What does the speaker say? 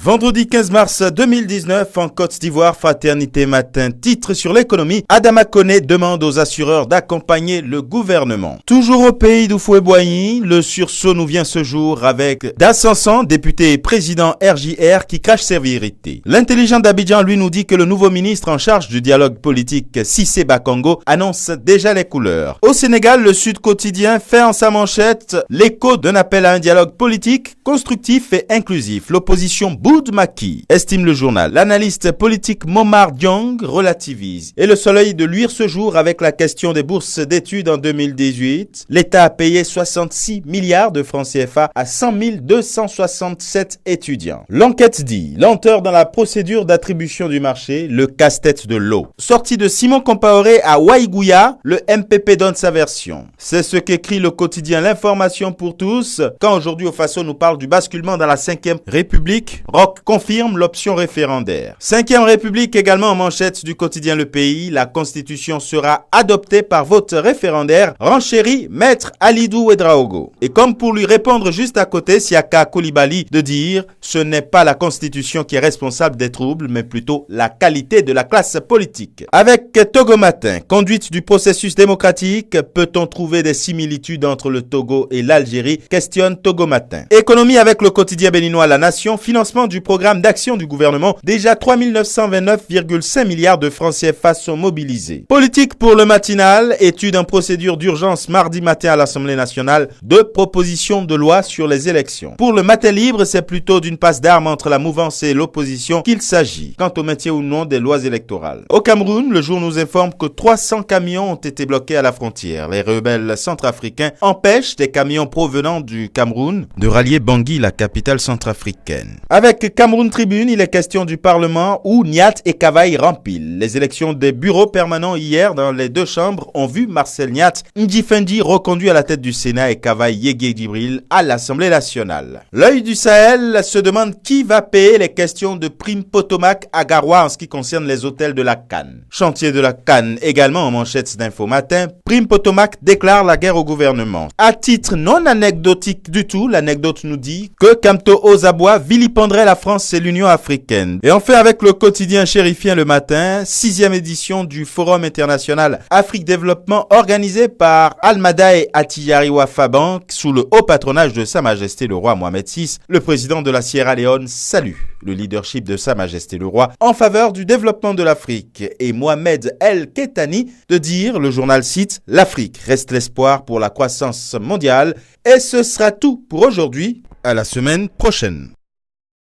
Vendredi 15 mars 2019, en Côte d'Ivoire, Fraternité Matin titre sur l'économie. Adama Koné demande aux assureurs d'accompagner le gouvernement. Toujours au pays d'Oufoué-Boigny, le sursaut nous vient ce jour avec Dassansan, député et président RJR, qui cache ses vérités. L'intelligent d'Abidjan, lui, nous dit que le nouveau ministre en charge du dialogue politique, Cissé Bakongo, annonce déjà les couleurs. Au Sénégal, le Sud Quotidien fait en sa manchette l'écho d'un appel à un dialogue politique constructif et inclusif. L'opposition Boud Maki, estime le journal. L'analyste politique Momar Diong relativise. Et le soleil de luire ce jour avec la question des bourses d'études en 2018. L'État a payé 66 milliards de francs CFA à 100 267 étudiants. L'enquête dit lenteur dans la procédure d'attribution du marché, le casse-tête de l'eau. Sortie de Simon Compaoré à Waïgouya, le MPP donne sa version. C'est ce qu'écrit le quotidien L'Information pour tous, quand aujourd'hui au Faso nous parle du basculement dans la 5e République. Roch confirme l'option référendaire. 5e République également en manchette du quotidien Le Pays. La Constitution sera adoptée par vote référendaire, renchérit Maître Alidou Ouedraogo. Et comme pour lui répondre juste à côté, Siaka Koulibaly de dire « Ce n'est pas la Constitution qui est responsable des troubles, mais plutôt la qualité de la classe politique ». Avec Togo Matin, conduite du processus démocratique, peut-on trouver des similitudes entre le Togo et l'Algérie? Questionne Togo Matin. Économie avec le quotidien béninois La Nation, financement du programme d'action du gouvernement. Déjà 3 929,5 milliards de francs CFA sont mobilisés. Politique pour le matinal, étude en procédure d'urgence mardi matin à l'Assemblée nationale, 2 propositions de loi sur les élections. Pour le matin libre, c'est plutôt d'une passe d'armes entre la mouvance et l'opposition qu'il s'agit, quant au maintien ou non des lois électorales. Au Cameroun, le jour nous informe que 300 camions ont été bloqués à la frontière. Les rebelles centrafricains empêchent des camions provenant du Cameroun de rallier Bangui, la capitale centrafricaine. Avec Cameroun Tribune, il est question du Parlement où Niat et Kavaï rempilent. Les élections des bureaux permanents hier dans les 2 chambres ont vu Marcel Niat Ndjifendi reconduit à la tête du Sénat et Kavaï Yégué Djibril à l'Assemblée nationale. L'œil du Sahel se demande qui va payer les questions de prime Potomac à Garoua en ce qui concerne les hôtels de la Cannes. Chantier de la Cannes également en manchette d'Info Matin. Prime Potomac déclare la guerre au gouvernement. À titre non anecdotique du tout, l'anecdote nous dit que Kamto Ozabois vilipenderait la France et l'Union africaine. Et enfin avec le quotidien chérifien Le Matin, 6e édition du Forum international Afrique Développement organisé par Almada et Attijari Wafa Bank sous le haut patronage de Sa Majesté le Roi Mohamed VI. Le président de la Sierra Leone salue le leadership de Sa Majesté le Roi en faveur du développement de l'Afrique. Et Mohamed El Ketani de dire, le journal cite, l'Afrique reste l'espoir pour la croissance mondiale. Et ce sera tout pour aujourd'hui. À la semaine prochaine.